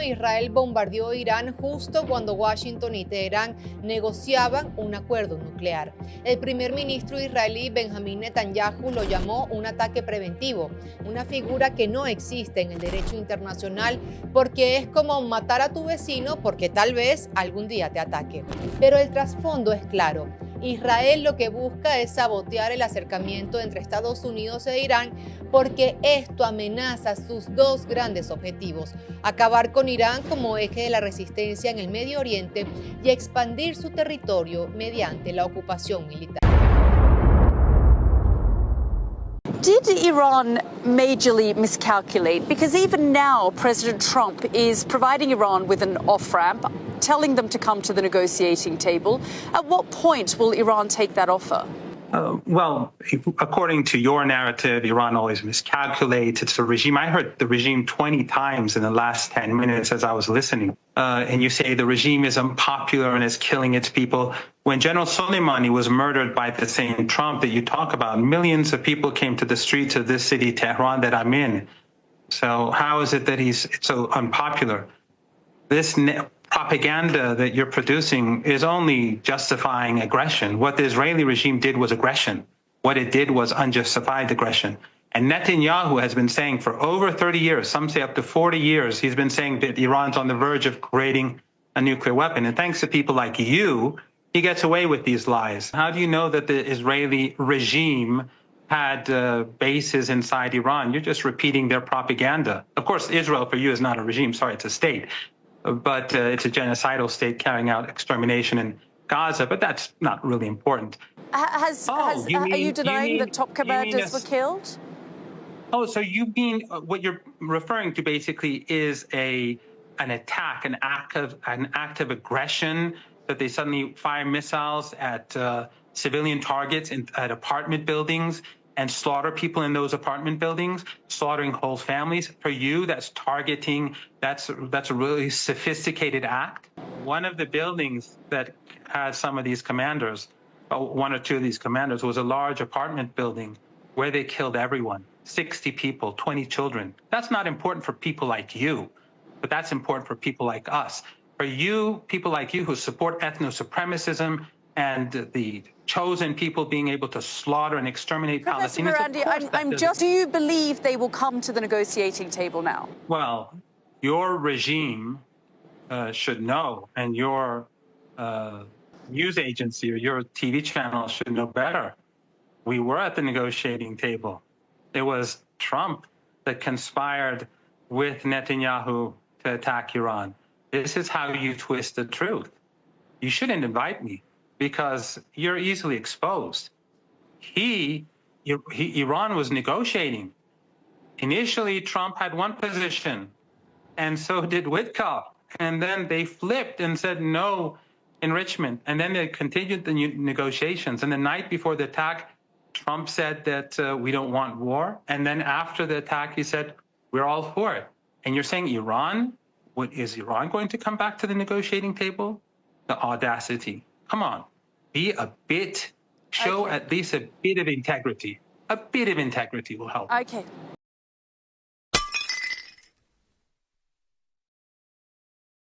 Israel bombardeó Irán justo cuando Washington y Teherán negociaban un acuerdo nuclear. El primer ministro israelí Benjamín Netanyahu lo llamó un ataque preventivo, una figura que no existe en el derecho internacional porque es como matar a tu vecino porque tal vez algún día te ataque. Pero el trasfondo es claro. Israel lo que busca es sabotear el acercamiento entre Estados Unidos e Irán porque esto amenaza sus dos grandes objetivos: acabar con Irán como eje de la resistencia en el Medio Oriente y expandir su territorio mediante la ocupación militar. Did Iran majorly miscalculate? Because even now, President Trump is providing Iran with an off-ramp, telling them to come to the negotiating table. At what point will Iran take that offer? Well, according to your narrative, Iran always miscalculates. It's the regime. I heard the regime 20 times in the last 10 minutes as I was listening. And you say the regime is unpopular and is killing its people. When General Soleimani was murdered by the same Trump that you talk about, millions of people came to the streets of this city, Tehran, that I'm in. So how is it that he's so unpopular? This propaganda that you're producing is only justifying aggression. What the Israeli regime did was aggression. What it did was unjustified aggression. And Netanyahu has been saying for over 30 years, some say up to 40 years, he's been saying that Iran's on the verge of creating a nuclear weapon. And thanks to people like you, he gets away with these lies. How do you know that the Israeli regime had bases inside Iran? You're just repeating their propaganda. Of course, Israel for you is not a regime. Sorry, it's a state. But it's a genocidal state carrying out extermination in Gaza, but that's not really important. Are you denying that top commanders were killed? Oh, so you mean what you're referring to basically is an attack, an act of aggression, that they suddenly fire missiles at civilian targets at apartment buildings and slaughter people in those apartment buildings, slaughtering whole families. For you, that's targeting, that's a really sophisticated act. One of the buildings that had some of these commanders, one or two of these commanders, was a large apartment building where they killed everyone, 60 people, 20 children. That's not important for people like you, but that's important for people like us. For you, people like you who support ethno-supremacism and the chosen people being able to slaughter and exterminate Professor Palestinians. Mirandi, do you believe they will come to the negotiating table now? Well, your regime should know, and your news agency or your TV channel should know better. We were at the negotiating table. It was Trump that conspired with Netanyahu to attack Iran. This is how you twist the truth. You shouldn't invite me, because you're easily exposed. Iran was negotiating. Initially, Trump had one position, and so did Witkoff. And then they flipped and said no enrichment. And then they continued the negotiations. And the night before the attack, Trump said that we don't want war. And then after the attack, he said, we're all for it. And you're saying Iran? Is Iran going to come back to the negotiating table? The audacity. Come on, show at least a bit of integrity. A bit of integrity will help. Okay.